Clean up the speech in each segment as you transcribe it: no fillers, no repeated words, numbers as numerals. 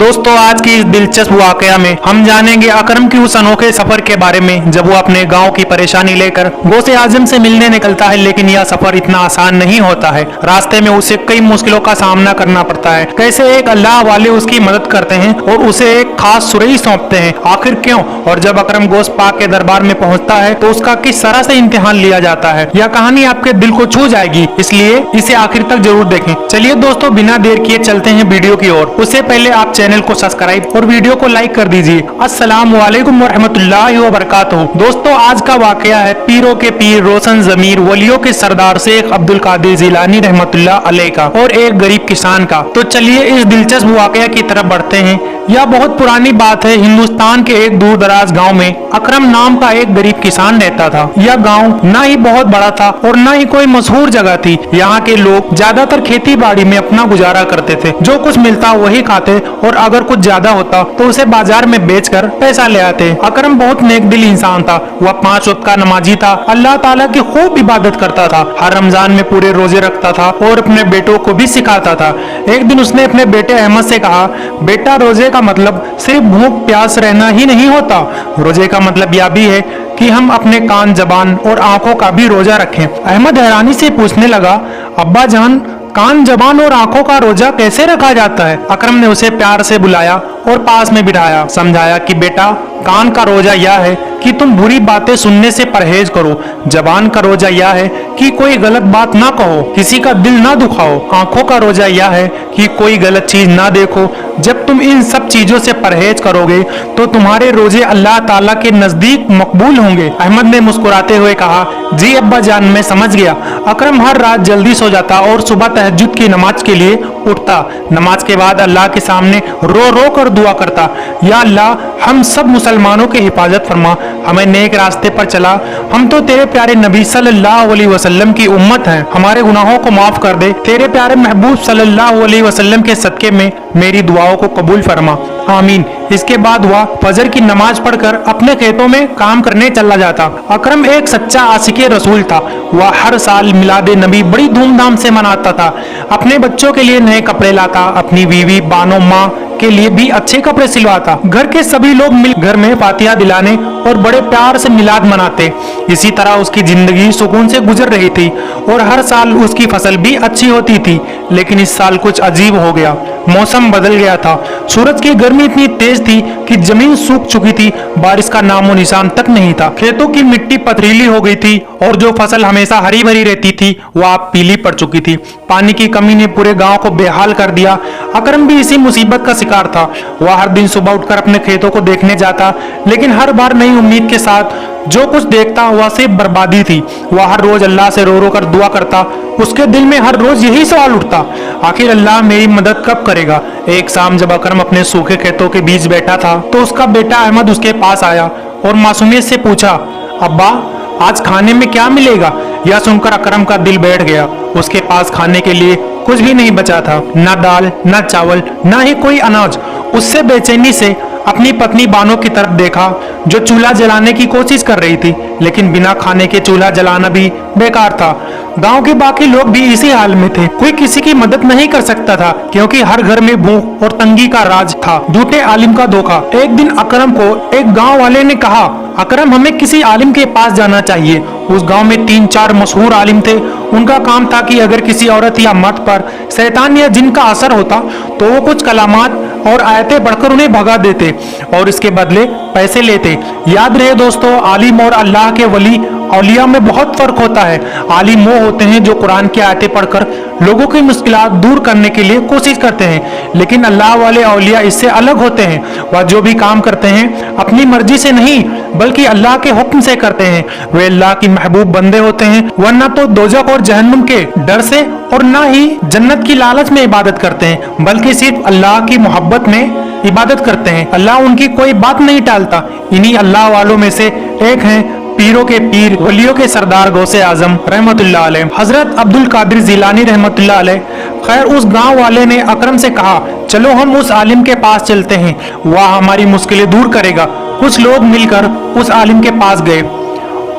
दोस्तों आज की इस दिलचस्प वाकया में हम जानेंगे अकरम की उस अनोखे सफर के बारे में जब वो अपने गांव की परेशानी लेकर गौसे आजम से मिलने निकलता है। लेकिन यह सफर इतना आसान नहीं होता है। रास्ते में उसे कई मुश्किलों का सामना करना पड़ता है। कैसे एक अल्लाह वाले उसकी मदद करते हैं और उसे एक खास सुरई सौंपते हैं, आखिर क्यों? और जब अकरम गौस पाक के दरबार में पहुंचता है तो उसका किस तरह से इम्तिहान लिया जाता है, यह कहानी आपके दिल को छू जाएगी, इसलिए इसे आखिर तक जरूर देखें। चलिए दोस्तों बिना देर किए चलते हैं वीडियो की ओर। उससे पहले आप चैनल को सब्सक्राइब और वीडियो को लाइक कर दीजिए। अस्सलाम वालेकुम वरहमतुल्लाहि वबरकातुहू। दोस्तों आज का वाकया है पीरों के पीर रोशन जमीर वलियों के सरदार शेख अब्दुल कादिर जिलानी रहमतुल्लाह अलैह का और एक गरीब किसान का। तो चलिए इस दिलचस्प वाकया की तरफ बढ़ते हैं। यह बहुत पुरानी बात है। हिंदुस्तान के एक दूर दराज गाँव में अकरम नाम का एक गरीब किसान रहता था। यह गाँव न ही बहुत बड़ा था और न ही कोई मशहूर जगह थी। यहाँ के लोग ज्यादातर खेती बाड़ी में अपना गुजारा करते थे। जो कुछ मिलता वही खाते और अगर कुछ ज्यादा होता तो उसे बाजार में बेचकर पैसा ले आते। अकरम बहुत नेक दिल इंसान था। वह 5 वक्त का नमाजी था। अल्लाह ताला की खूब इबादत करता था। हर रमजान में पूरे रोजे रखता था और अपने बेटों को भी सिखाता था। एक दिन उसने अपने बेटे अहमद से कहा, बेटा रोजे का मतलब सिर्फ भूख प्यास रहना ही नहीं होता। रोजे का मतलब यह भी है कि हम अपने कान जबान और आंखों का भी रोजा रखें। अहमद हैरानी से पूछने लगा, अब्बा जान कान जबान और आंखों का रोजा कैसे रखा जाता है? अकरम ने उसे प्यार से बुलाया और पास में बिठाया, समझाया कि बेटा कान का रोजा यह है कि तुम बुरी बातें सुनने से परहेज करो। जबान का रोजा यह है कि कोई गलत बात ना कहो, किसी का दिल ना दुखाओ। आंखों का रोजा यह है कि कोई गलत चीज ना देखो। जब तुम इन सब चीजों से परहेज करोगे तो तुम्हारे रोजे अल्लाह ताला के नजदीक मकबूल होंगे। अहमद ने मुस्कुराते हुए कहा, जी अब्बा जान मैं समझ गया। अकरम हर रात जल्दी सो जाता और सुबह तहज्जुद की नमाज के लिए उठता। नमाज के बाद अल्लाह के सामने रो रो कर दुआ करता, या अल्लाह हम सब मुसलमानों की हिफाजत फरमा, हमें नेक रास्ते पर चला। हम तो तेरे प्यारे नबी सल्लल्लाहु अलैहि वसल्लम की उम्मत हैं, हमारे गुनाहों को माफ कर दे। तेरे प्यारे महबूब सल्लल्लाहु अलैहि वसल्लम के सदके में मेरी दुआओं को कबूल फरमा, आमीन। इसके बाद वह फजर की नमाज पढ़कर अपने खेतों में काम करने चला जाता। अकरम एक सच्चा आशिके रसूल था। वह हर साल मिलादे नबी बड़ी धूमधाम से मनाता था। अपने बच्चों के लिए नए कपड़े लाता, अपनी बीवी बानो माँ के लिए भी अच्छे कपड़े सिलवाता। घर के सभी लोग मिल घर में फातिहा दिलाने और बड़े प्यार से मिलाद मनाते। इसी तरह उसकी जिंदगी सुकून से गुजर रही थी और हर साल उसकी फसल भी अच्छी होती थी। लेकिन इस साल कुछ अजीब हो गया। मौसम बदल गया था। सूरज की गर्मी इतनी तेज थी कि जमीन सूख चुकी थी, बारिश का नामो निशान तक नहीं था। खेतों की मिट्टी पथरीली हो गई थी और जो फसल हमेशा हरी भरी रहती थी वह अब पीली पड़ चुकी थी। पानी की कमी ने पूरे गांव को बेहाल कर दिया। अकरम भी इसी मुसीबत का शिकार था। वह हर दिन सुबह उठकर अपने खेतों को देखने जाता, लेकिन हर बार नई उम्मीद के साथ जो कुछ देखता वह सिर्फ बर्बादी थी। वह हर रोज अल्लाह से रो रो कर दुआ करता। उसके दिल में हर रोज यही सवाल उठता, आखिर अल्लाह मेरी मदद कब करेगा? एक शाम जब अकरम अपने सूखे खेतों के बीच बैठा था तो उसका बेटा अहमद उसके पास आया और मासूमियत से पूछा, अब्बा आज खाने में क्या मिलेगा? यह सुनकर अकरम का दिल बैठ गया। उसके पास खाने के लिए कुछ भी नहीं बचा था, न दाल न चावल न ही कोई अनाज। उससे बेचैनी से अपनी पत्नी बानो की तरफ देखा जो चूल्हा जलाने की कोशिश कर रही थी, लेकिन बिना खाने के चूल्हा जलाना भी बेकार था। गांव के बाकी लोग भी इसी हाल में थे। कोई किसी की मदद नहीं कर सकता था क्योंकि हर घर में भूख और तंगी का राज था। झूठे आलिम का धोखा। एक दिन अकरम को एक गांव वाले ने कहा, अकरम हमें किसी आलिम के पास जाना चाहिए। उस गांव में 3-4 मशहूर आलिम थे। उनका काम था कि अगर किसी औरत या मर्द पर शैतान या जिन का असर होता तो वो कुछ कलामात और आयतें पढ़कर उन्हें भगा देते और इसके बदले पैसे लेते। याद रहे दोस्तों, आलिम और अल्लाह के वली औलिया में बहुत फर्क होता है। आलिम वो होते हैं जो कुरान की आयतें पढ़कर लोगों की मुश्किलात दूर करने के लिए कोशिश करते हैं, लेकिन अल्लाह वाले औलिया इससे अलग होते हैं। वह जो भी काम करते हैं अपनी मर्जी से नहीं बल्कि अल्लाह के हुक्म से करते हैं। वे अल्लाह की महबूब बंदे होते हैं। वह न तो दोजख और जहन्नुम के डर से और न ही जन्नत की लालच में इबादत करते हैं, बल्कि सिर्फ अल्लाह की मोहब्बत में इबादत करते हैं। अल्लाह उनकी कोई बात नहीं टालता। इन्हीं अल्लाह वालों में से एक हैं पीरों के पीर वलियों के सरदार गौसे आजम रहमतुल्लाह अलैह हजरत अब्दुल कादिर जिलानी रहमतुल्लाह अलैह। खैर उस गांव वाले ने अकरम से कहा, चलो हम उस आलिम के पास चलते हैं, वह हमारी मुश्किलें दूर करेगा। कुछ लोग मिलकर उस आलिम के पास गए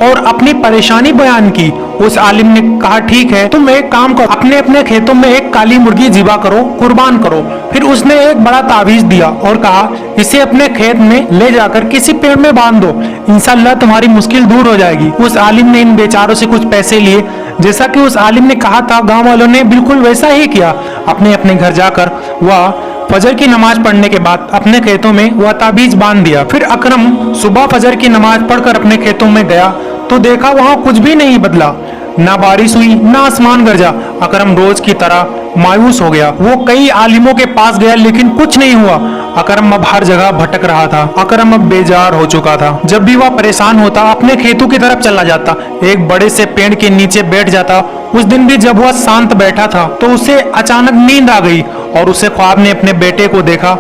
और अपनी परेशानी बयान की। उस आलिम ने कहा ठीक है, तुम एक काम करो, अपने अपने खेतों में एक काली मुर्गी ज़िबा करो, कुर्बान करो। फिर उसने एक बड़ा तावीज दिया और कहा इसे अपने खेत में ले जाकर किसी पेड़ में बांध दो, इंशाअल्लाह तुम्हारी मुश्किल दूर हो जाएगी। उस आलिम ने इन बेचारों से कुछ पैसे लिए। जैसा कि उस आलिम ने कहा था, गांव वालों ने बिल्कुल वैसा ही किया। अपने अपने घर जाकर वह फजर की नमाज पढ़ने के बाद अपने खेतों में वह ताबीज बांध दिया। फिर अकरम सुबह फजर की नमाज पढ़कर अपने खेतों में गया तो देखा वहां कुछ भी नहीं बदला, ना बारिश हुई ना आसमान गरजा। अकरम रोज की तरह मायूस हो गया। वो कई आलिमों के पास गया लेकिन कुछ नहीं हुआ। अकरम अब हर जगह भटक रहा था। अकरम अब बेजार हो चुका था। जब भी वह परेशान होता अपने खेतों की तरफ चला जाता, एक बड़े से पेड़ के नीचे बैठ जाता। उस दिन भी जब वह शांत बैठा था तो उसे अचानक नींद आ गई और उसे ख्वाब ने अपने बेटे को देखा।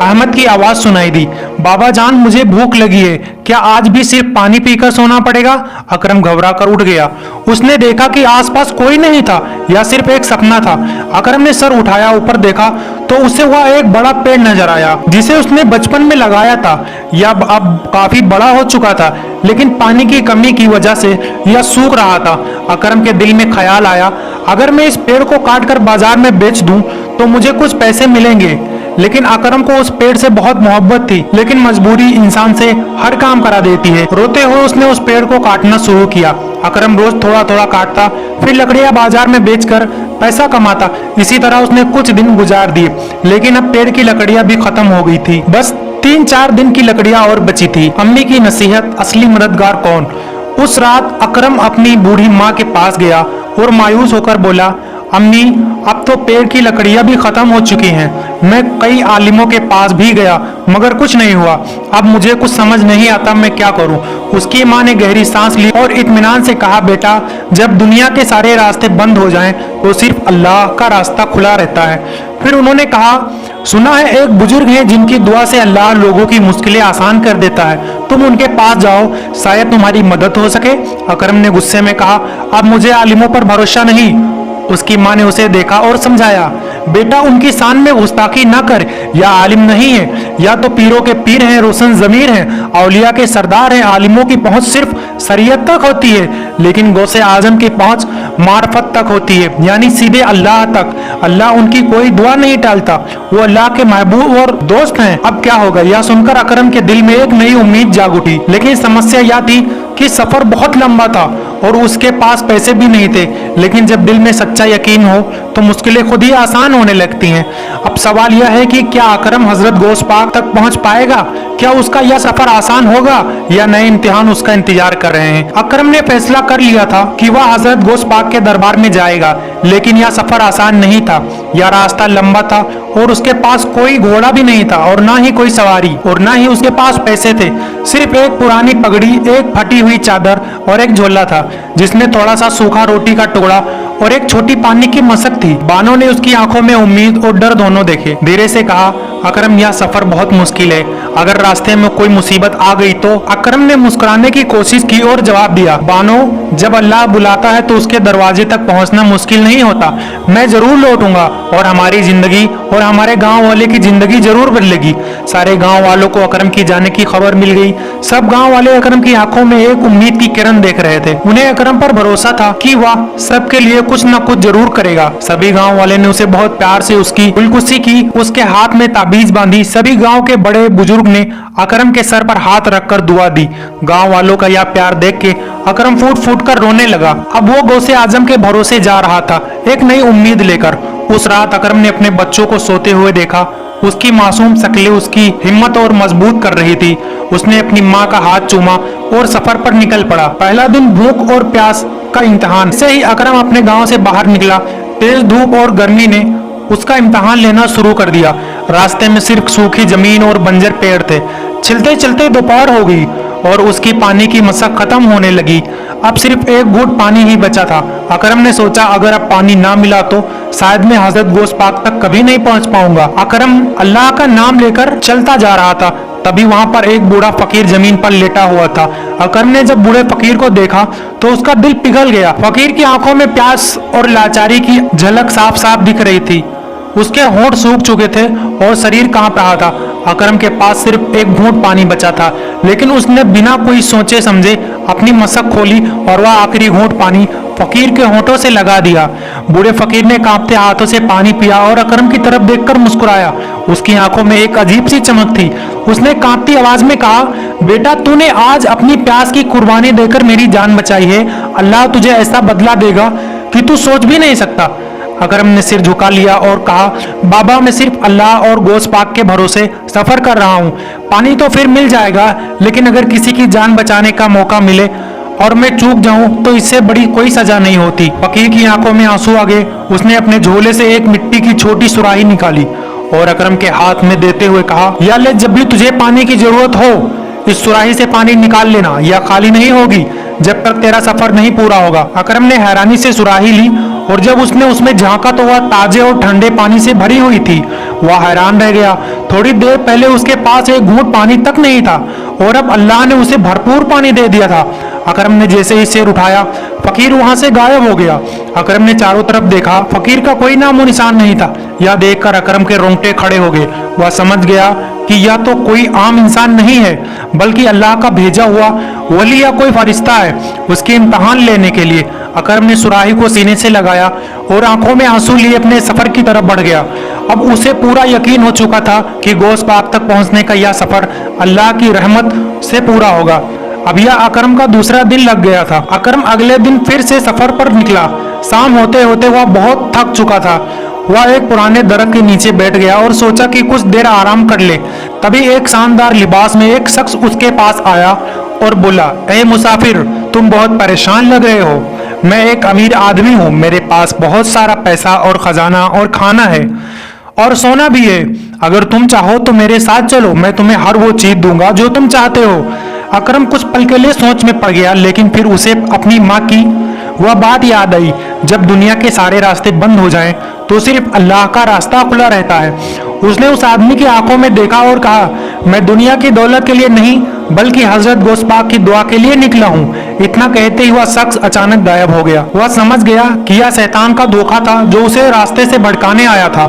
अहमद की आवाज सुनाई दी, बाबा जान मुझे भूख लगी है, क्या आज भी सिर्फ पानी पीकर सोना पड़ेगा? अकरम घबरा कर उठ गया। उसने देखा कि आसपास कोई नहीं था, यह सिर्फ एक सपना था। अकरम ने सर उठाया, ऊपर देखा तो उसे वह एक बड़ा पेड़ नजर आया जिसे उसने बचपन में लगाया था। यह अब काफी बड़ा हो चुका था लेकिन पानी की कमी की वजह से यह सूख रहा था। अकरम के दिल में ख्याल आया, अगर मैं इस पेड़ को काटकर बाजार में बेच दूं तो मुझे कुछ पैसे मिलेंगे। लेकिन अकरम को उस पेड़ से बहुत मोहब्बत थी, लेकिन मजबूरी इंसान से हर काम करा देती है। रोते हुए उसने उस पेड़ को काटना शुरू किया। अकरम रोज थोड़ा थोड़ा काटता, फिर लकड़ियां बाजार में बेचकर पैसा कमाता। इसी तरह उसने कुछ दिन गुजार दिए, लेकिन अब पेड़ की लकड़ियां भी खत्म हो गई थी। बस 3-4 दिन की लकड़ियां और बची थी। अम्मी की नसीहत, असली मददगार कौन? उस रात अकरम अपनी बूढ़ी माँ के पास गया और मायूस होकर बोला, अम्मी अब तो पेड़ की लकड़ियां भी खत्म हो चुकी हैं। मैं कई आलिमों के पास भी गया मगर कुछ नहीं हुआ। अब मुझे कुछ समझ नहीं आता मैं क्या करूं। उसकी मां ने गहरी सांस ली और इत्मीनान से कहा, बेटा जब दुनिया के सारे रास्ते बंद हो जाएं तो सिर्फ अल्लाह का रास्ता खुला रहता है। फिर उन्होंने कहा, सुना है एक बुजुर्ग हैं जिनकी दुआ से अल्लाह लोगों की मुश्किलें आसान कर देता है, तुम उनके पास जाओ, शायद तुम्हारी मदद हो सके। अकरम ने गुस्से में कहा, अब मुझे आलिमों पर भरोसा नहीं। उसकी मां ने उसे देखा और समझाया, बेटा उनकी शान में गुस्ताखी न कर, या आलिम नहीं है, या तो पीरों के पीर हैं, रोशन जमीर हैं, औलिया के सरदार हैं। आलिमों की पहुंच सिर्फ शरीयत तक होती है, लेकिन गौसे आजम की पहुंच मार्फत तक होती है, यानी सीधे अल्लाह तक। अल्लाह उनकी कोई दुआ नहीं टालता, वो अल्लाह के महबूब और दोस्त हैं। अब क्या होगा? यह सुनकर अकरम के दिल में एक नई उम्मीद जाग उठी। लेकिन समस्या यह थी कि सफर बहुत लंबा था और उसके पास पैसे भी नहीं थे। लेकिन जब दिल में सच्चा यकीन हो तो मुश्किलें खुद ही आसान होने लगती हैं। अब सवाल यह है कि क्या अकरम हजरत गौस पाक तक पहुंच पाएगा? क्या उसका यह सफर आसान होगा या नए इम्तिहान उसका इंतजार कर रहे हैं? अकरम ने फैसला कर लिया था कि वह हजरत गौस पाक के दरबार में जाएगा, लेकिन यह सफर आसान नहीं था। यह रास्ता लंबा था और उसके पास कोई घोड़ा भी नहीं था और ना ही कोई सवारी, और ना ही उसके पास पैसे थे। सिर्फ एक पुरानी पगड़ी, एक फटी हुई चादर और एक झोला था जिसमें थोड़ा सा सूखा रोटी का टुकड़ा और एक छोटी पानी की मशक थी। बानो ने उसकी आंखों में उम्मीद और डर दोनों देखे। धीरे से कहा, अकरम यह सफर बहुत मुश्किल है, अगर रास्ते में कोई मुसीबत आ गई तो? अकरम ने मुस्कुराने की कोशिश की और जवाब दिया, बानो जब अल्लाह बुलाता है तो उसके दरवाजे तक पहुंचना मुश्किल नहीं होता। मैं जरूर लौटूंगा और हमारी जिंदगी और हमारे गांव वाले की जिंदगी जरूर बदलेगी। सारे गांव वालों को अकरम की जाने की खबर मिल गई। सब गांव वाले अकरम की आंखों में एक उम्मीद की किरण देख रहे थे। उन्हें अकरम पर भरोसा था कि वह सबके लिए कुछ न कुछ जरूर करेगा। सभी गांव वाले ने उसे बहुत प्यार से उसकी खुशी की, उसके हाथ में ताबीज बांधी। सभी गांव के बड़े बुजुर्ग ने अकरम के सर पर हाथ रखकर दुआ दी। गांव वालों का यह प्यार देख के अकरम फूट फूट कर रोने लगा। अब वो गौसे आजम के भरोसे जा रहा था, एक नई उम्मीद लेकर। उस रात अकरम ने अपने बच्चों को सोते हुए देखा। उसकी मासूम शक्लें उसकी हिम्मत और मजबूत कर रही थी। उसने अपनी माँ का हाथ चूमा और सफर पर निकल पड़ा। पहला दिन भूख और प्यास का इम्तिहान। जैसे ही अकरम अपने गांव से बाहर निकला, तेज धूप और गर्मी ने उसका इम्तिहान लेना शुरू कर दिया। रास्ते में सिर्फ सूखी जमीन और बंजर पेड़ थे। चलते चलते दोपहर हो गई और उसकी पानी की मशक खत्म होने लगी। अब सिर्फ एक घूंट पानी ही बचा था। अकरम ने सोचा, अगर अब पानी ना मिला तो शायद मैं हजरत गौस पाक तक कभी नहीं पहुंच पाऊंगा। अकरम अल्लाह का नाम लेकर चलता जा रहा था। तभी वहां पर एक बूढ़ा फकीर जमीन पर लेटा हुआ था। अकरम ने जब बूढ़े फकीर को देखा तो उसका दिल पिघल गया। फकीर की आंखों में प्यास और लाचारी की झलक साफ साफ दिख रही थी। उसके होंठ सूख चुके थे और शरीर कांप रहा था। अकरम के पास सिर्फ एक घूंट पानी बचा था, लेकिन उसने बिना कोई सोचे समझे अपनी मशक खोली और वह आखिरी घूंट पानी फकीर के होठों से लगा दिया। बूढ़े फकीर ने कांपते हाथों से पानी पिया और अकरम की तरफ देखकर मुस्कुराया। उसकी आंखों में एक अजीब सी चमक थी। उसने कांपती आवाज में कहा, बेटा, तूने आज अपनी प्यास की कुर्बानी देकर मेरी जान बचाई है। अल्लाह तुझे ऐसा बदला देगा कि तू सोच भी नहीं सकता। अकरम ने सिर झुका लिया और कहा, बाबा, मैं सिर्फ अल्लाह और गोश्त पाक के भरोसे सफर कर रहा हूँ। पानी तो फिर मिल जाएगा, लेकिन अगर किसी की जान बचाने का मौका मिले और मैं चूक जाऊं तो इससे बड़ी कोई सजा नहीं होती। फकीर की आंखों में आंसू आ गए। उसने अपने झोले से एक मिट्टी की छोटी सुराही निकाली और अकरम के हाथ में देते हुए कहा, या ले, जब भी तुझे पानी की जरूरत हो इस सुराही से पानी निकाल लेना। यह खाली नहीं होगी जब तक तेरा सफर नहीं पूरा होगा। अकरम ने हैरानी से सुराही ली और जब उसने उसमें झांका तो वह ताजे और ठंडे पानी से भरी हुई थी। वह हैरान रह गया। थोड़ी देर पहले उसके पास एक घूंट पानी तक नहीं था और अब अल्लाह ने उसे भरपूर पानी दे दिया था। अकरम ने जैसे ही सिर उठाया, फकीर वहां से गायब हो गया। अकरम ने चारों तरफ देखा, फकीर का कोई नामो निशान नहीं था। यह देखकर अकरम के रोंगटे खड़े हो गए। वह समझ गया कि यह तो कोई आम इंसान नहीं है, बल्कि अल्लाह का भेजा हुआ वली या कोई फरिश्ता है उसके इम्तहान लेने के लिए। अकरम ने सुराही को सीने से लगाया और आंखों में आंसू लिए अपने सफर की तरफ बढ़ गया। अब उसे पूरा यकीन हो चुका था कि गोश्त पाक तक पहुंचने का यह सफर अल्लाह की रहमत से पूरा होगा। अब यह अकरम का दूसरा दिन लग गया था। अकरम अगले दिन फिर से सफर पर निकला। शाम होते होते वह बहुत थक चुका था। वह एक पुराने दरख्त के नीचे बैठ गया और सोचा कि कुछ देर आराम कर ले। तभी एक शानदार लिबास में एक शख्स उसके पास आया और बोला, ए मुसाफिर, तुम बहुत परेशान लग रहे हो। मैं एक अमीर आदमी हूँ। मेरे पास बहुत सारा पैसा और खजाना और खाना है और सोना भी है। अगर तुम चाहो तो मेरे साथ चलो, मैं तुम्हें हर वो चीज दूंगा जो तुम चाहते हो। अकरम कुछ पल के लिए सोच में पड़ गया, लेकिन फिर उसे अपनी माँ की वह बात याद आई, जब दुनिया के सारे रास्ते बंद हो जाएं तो सिर्फ अल्लाह का रास्ता खुला रहता है। उसने उस आदमी की आंखों में देखा और कहा, मैं दुनिया की दौलत के लिए नहीं बल्कि हजरत गोश्त पाक की दुआ के लिए निकला हूँ। इतना कहते ही वह शख्स अचानक गायब हो गया। वह समझ गया कि यह शैतान का धोखा था जो उसे रास्ते से भटकाने आया था।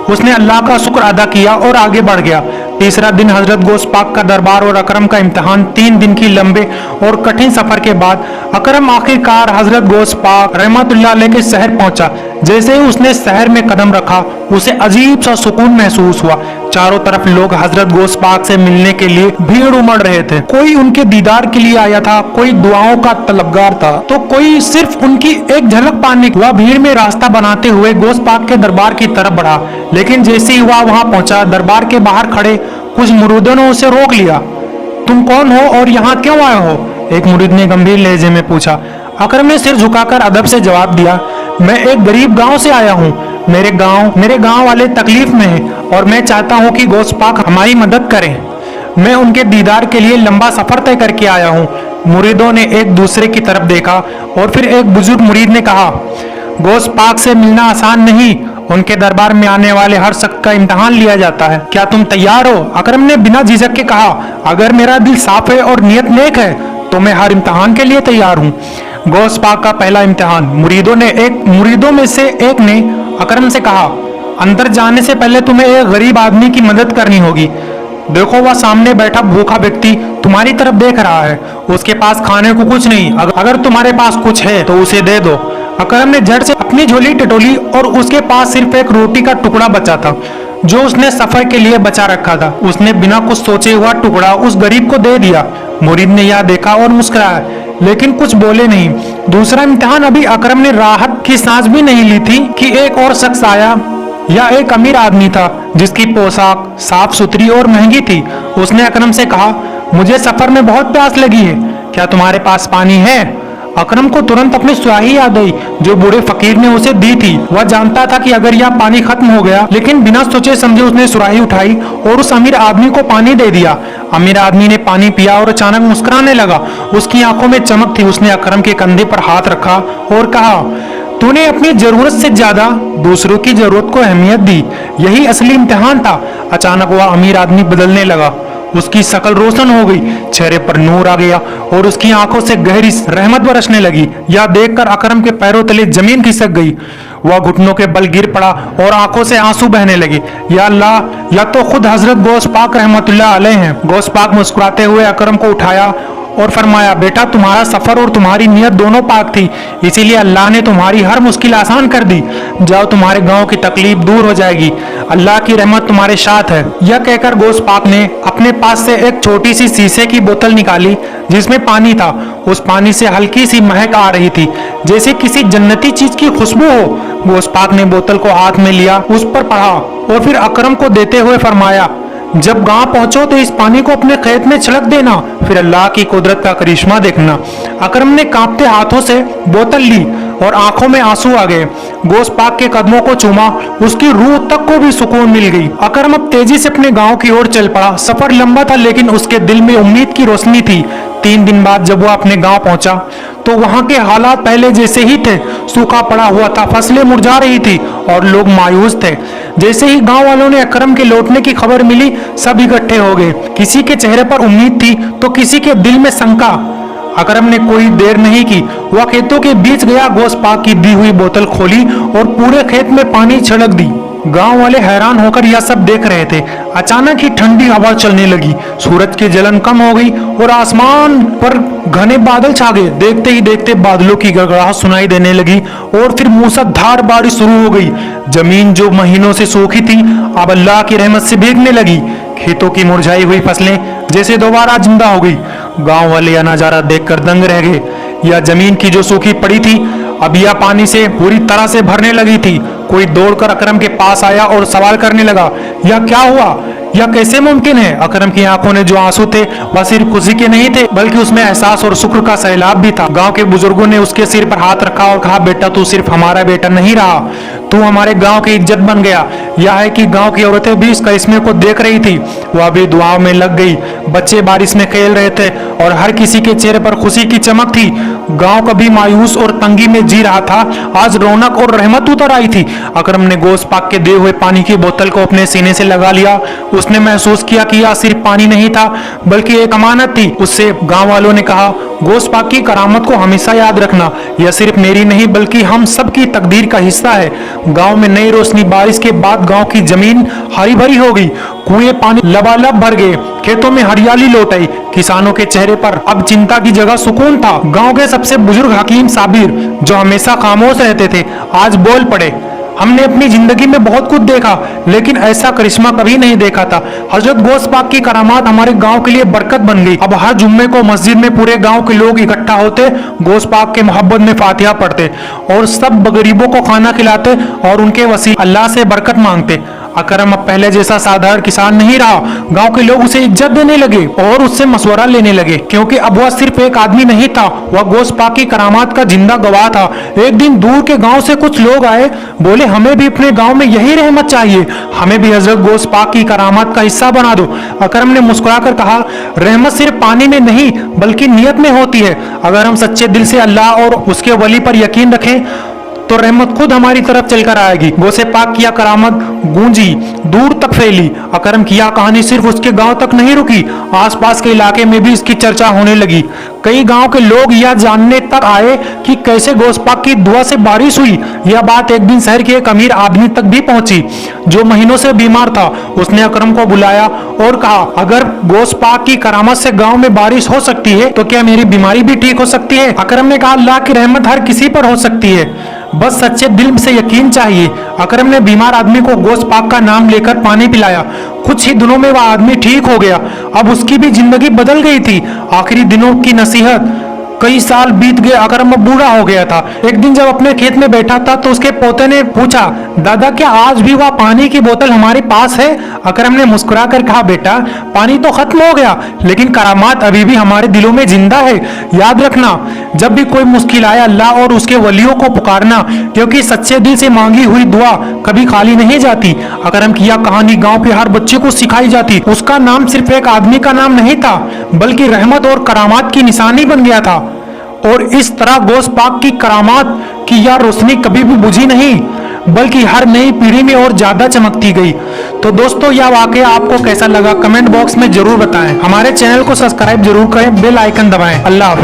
उसने अल्लाह का शुक्र अदा किया और आगे बढ़ गया। तीसरा दिन हजरत गोश्त पाक का दरबार और अकरम का इम्तिहान। 3 दिन की लंबे और कठिन सफर के बाद अकरम आखिरकार हजरत गोश्त पाक रहमतुल्लाह अलैह के शहर पहुंचा। जैसे ही उसने शहर में कदम रखा, उसे अजीब सा सुकून महसूस हुआ। चारों तरफ लोग हजरत गोश्त पाक से मिलने के लिए भीड़ उमड़ रहे थे। कोई उनके दीदार के लिए आया था, कोई दुआओं का तलबगार था, तो कोई सिर्फ उनकी एक झलक पाने। वह भीड़ में रास्ता बनाते हुए गोश्त पाक के दरबार की तरफ बढ़ा, लेकिन जैसे ही वह वहां पहुंचा, दरबार के बाहर खड़े कुछ मुरीदों ने उसे रोक लिया। तुम कौन हो और यहाँ क्यों आए हो? एक मुरीद ने गंभीर लहजे में पूछा। अकरम ने सिर झुकाकर अदब से जवाब दिया, मैं एक गरीब गांव से आया हूँ। मेरे गांव वाले तकलीफ में हैं और मैं चाहता हूँ कि गोश्त पाक हमारी मदद करें। मैं उनके दीदार के लिए लंबा सफर तय करके आया हूँ। मुरीदों ने एक दूसरे की तरफ देखा और फिर एक बुजुर्ग मुरीद ने कहा, गोश्त पाक से मिलना आसान नहीं। उनके दरबार में आने वाले हर शख्स का इम्तिहान लिया जाता है। क्या तुम तैयार हो? अकरम ने बिना झिझक के कहा, अगर मेरा दिल साफ है और नियत नेक है तो मैं हर इम्तिहान के लिए तैयार हूँ। गोश्त पाक का पहला इम्तिहान। मुरीदों में से एक ने अकरम से कहा, अंदर जाने से पहले तुम्हें एक गरीब आदमी की मदद करनी होगी। देखो, वह सामने बैठा भूखा व्यक्ति तुम्हारी तरफ देख रहा है। उसके पास खाने को कुछ नहीं। अगर तुम्हारे पास कुछ है तो उसे दे दो। अकरम ने झट से अपनी झोली टटोली और उसके पास सिर्फ एक रोटी का टुकड़ा बचा था जो उसने सफर के लिए बचा रखा था। उसने बिना कुछ सोचे हुआ टुकड़ा उस गरीब को दे दिया। मुरीद ने यह देखा और मुस्कुराया, लेकिन कुछ बोले नहीं। दूसरा इम्तिहान। अभी अकरम ने राहत की सांस भी नहीं ली थी कि एक और शख्स आया। यह एक अमीर आदमी था जिसकी पोशाक साफ सुथरी और महंगी थी। उसने अकरम से कहा, मुझे सफर में बहुत प्यास लगी है, क्या तुम्हारे पास पानी है? अकरम को तुरंत अपनी सुराही याद आई जो बूढ़े फकीर ने उसे दी थी। वह जानता था कि अगर यह पानी खत्म हो गया, लेकिन बिना सोचे समझे उसने सुराही उठाई और उस अमीर आदमी को पानी दे दिया। अमीर आदमी ने पानी पिया और अचानक मुस्कुराने लगा। उसकी आंखों में चमक थी। उसने अकरम के कंधे पर हाथ रखा और कहा, तूने अपनी जरूरत से ज्यादा दूसरों की जरूरत को अहमियत दी। यही असली इम्तिहान था। अचानक वह अमीर आदमी बदलने लगा। उसकी शक्ल रोशन हो गई, चेहरे पर नूर आ गया और उसकी आंखों से गहरी रहमत बरसने लगी। यह देखकर अकरम के पैरों तले जमीन खिसक गई। वह घुटनों के बल गिर पड़ा और आंखों से आंसू बहने लगे। या अल्लाह, या तो खुद हजरत गौस पाक रहमतुल्लाह अलैह हैं। गौस पाक मुस्कुराते हुए अकरम को उठाया और फरमाया, बेटा तुम्हारा सफर और तुम्हारी नियत दोनों पाक थी, इसीलिए अल्लाह ने तुम्हारी हर मुश्किल आसान कर दी। जाओ, तुम्हारे गांव की तकलीफ दूर हो जाएगी, अल्लाह की रहमत तुम्हारे साथ है। यह कहकर गौस पाक ने अपने पास से एक छोटी सी शीशे की बोतल निकाली जिसमें पानी था। उस पानी से हल्की सी महक आ रही थी, जैसे किसी जन्नती चीज की खुशबू हो। गौस पाक ने बोतल को हाथ में लिया, उस पर पढ़ा और फिर अकरम को देते हुए फरमाया, जब गांव पहुंचो तो इस पानी को अपने खेत में छिड़क देना, फिर अल्लाह की कुदरत का करिश्मा देखना। अकरम ने कांपते हाथों से बोतल ली और आंखों में आंसू आ गए। गौस पाक के कदमों को चूमा, उसकी रूह तक को भी सुकून मिल गई। अकरम अब तेजी से अपने गांव की ओर चल पड़ा। सफर लंबा था लेकिन उसके दिल में उम्मीद की रोशनी थी। 3 दिन बाद जब वह अपने गांव पहुंचा तो वहां के हालात पहले जैसे ही थे। सूखा पड़ा हुआ था, फसलें मुरझा रही थी और लोग मायूस थे। जैसे ही गांव वालों ने अकरम के लौटने की खबर मिली, सब इकट्ठे हो गए। किसी के चेहरे पर उम्मीद थी तो किसी के दिल में शंका। अकरम ने कोई देर नहीं की, वह खेतों के बीच गया, गौस पाक की दी हुई बोतल खोली और पूरे खेत में पानी छिड़क दी। गांव वाले हैरान होकर यह सब देख रहे थे। अचानक ही ठंडी हवा चलने लगी, सूरज की जलन कम हो गई और आसमान पर घने बादल छा गए। देखते ही देखते बादलों की गड़गड़ाहट सुनाई देने लगी और फिर मूसलाधार बारिश शुरू हो गई। जमीन जो महीनों से सूखी थी अब अल्लाह की रहमत से भीगने लगी। खेतों की मुरझाई हुई फसलें जैसे दोबारा जिंदा हो गई। गांव वाले यह नजारा देखकर दंग रह गए। यह जमीन की जो सूखी पड़ी थी अब यह पानी से पूरी तरह से भरने लगी थी। कोई दौड़कर अकरम के पास आया और सवाल करने लगा, यह क्या हुआ, यह कैसे मुमकिन है? अकरम की आंखों में जो आंसू थे वह सिर्फ खुशी के नहीं थे बल्कि उसमें एहसास और शुक्र का सैलाब भी था। गांव के बुजुर्गों ने उसके सिर पर हाथ रखा और कहा, बेटा तू सिर्फ हमारा बेटा नहीं रहा, तू हमारे गांव की इज्जत बन गया। यह है कि गांव की औरतें भी इस करिश्मे को देख रही थी, वह भी दुआओं में लग गई। बच्चे बारिश में खेल रहे थे और हर किसी के चेहरे पर खुशी की चमक थी। गांव कभी मायूस और तंगी में जी रहा था, आज रौनक और रहमत उतर आई थी। अकरम ने गौस पाक के दिए हुए पानी की बोतल को अपने सीने से लगा लिया। उसने महसूस किया कि यह सिर्फ पानी नहीं था बल्कि एक अमानत थी। उससे गांव वालों ने कहा, गौस पाक की करामत को हमेशा याद रखना, यह सिर्फ मेरी नहीं बल्कि हम सब की तकदीर का हिस्सा है। गांव में नई रोशनी, बारिश के बाद गांव की जमीन हरी भरी हो गई, कुएं पानी लबालब भर गए, खेतों में हरियाली लौट आई। किसानों के चेहरे पर अब चिंता की जगह सुकून था। गांव के सबसे बुजुर्ग हकीम साबिर, जो हमेशा खामोश रहते थे, आज बोल पड़े, हमने अपनी जिंदगी में बहुत कुछ देखा लेकिन ऐसा करिश्मा कभी नहीं देखा था। हजरत गौस पाक की करामात हमारे गांव के लिए बरकत बन गई। अब हर जुम्मे को मस्जिद में पूरे गांव के लोग इकट्ठा होते, गौस पाक के मोहब्बत में फातिहा पढ़ते और सब गरीबों को खाना खिलाते और उनके वसी अल्लाह से बरकत मांगते। अकरम अब पहले जैसा साधारण किसान नहीं रहा। गांव के लोग उसे इज्जत देने लगे और उससे मशवरा लेने लगे, क्योंकि अब वह सिर्फ एक आदमी नहीं था, वह गौस पाक की करामात का जिंदा गवाह था। एक दिन दूर के गांव से कुछ लोग आए, बोले हमें भी अपने गांव में यही रहमत चाहिए, हमें भी हजरत गौस पाक की करामात का हिस्सा बना दो। अकरम ने मुस्कुराकर कहा, रहमत सिर्फ पानी में नहीं बल्कि नियत में होती है। अगर हम सच्चे दिल से अल्लाह और उसके वली पर यकीन रखें तो रहमत खुद हमारी तरफ चलकर आएगी। गौसे पाक की करामत गूंजी, दूर तक फैली। अकरम की यह कहानी सिर्फ उसके गांव तक नहीं रुकी, आसपास के इलाके में भी इसकी चर्चा होने लगी। कई गांव के लोग यह जानने तक आए कि कैसे गौस पाक की दुआ से बारिश हुई। यह बात एक दिन शहर के एक अमीर आदमी तक भी पहुंची, जो महीनों से बीमार था। उसने अकरम को बुलाया और कहा, अगर गौस पाक की करामत से गांव में बारिश हो सकती है तो क्या मेरी बीमारी भी ठीक हो सकती है? अकरम ने कहा, अल्लाह की रहमत हर किसी पर हो सकती है, बस सच्चे दिल से यकीन चाहिए। अकरम ने बीमार आदमी को गौस पाक का नाम लेकर पानी पिलाया। कुछ ही दिनों में वह आदमी ठीक हो गया। अब उसकी भी जिंदगी बदल गई थी। आखिरी दिनों की नसीहत, कई साल बीत गए, अकरम अब बूढ़ा हो गया था। एक दिन जब अपने खेत में बैठा था तो उसके पोते ने पूछा, दादा क्या आज भी वह पानी की बोतल हमारे पास है? अकरम ने मुस्कुराकर कहा, बेटा पानी तो खत्म हो गया लेकिन करामात अभी भी हमारे दिलों में जिंदा है। याद रखना, जब भी कोई मुश्किल आए अल्लाह और उसके वलियों को पुकारना, क्योंकि सच्चे दिल से मांगी हुई दुआ कभी खाली नहीं जाती। अकरम की यह कहानी गांव के हर बच्चे को सिखाई जाती। उसका नाम सिर्फ एक आदमी का नाम नहीं था बल्कि रहमत और करामात की निशानी बन गया था। और इस तरह गौस पाक की करामात की यह रोशनी कभी भी बुझी नहीं बल्कि हर नई पीढ़ी में और ज्यादा चमकती गई। तो दोस्तों, यह वाकया आपको कैसा लगा कमेंट बॉक्स में जरूर बताएं। हमारे चैनल को सब्सक्राइब जरूर करें, बेल आइकन दबाएं। अल्लाह हाफिज।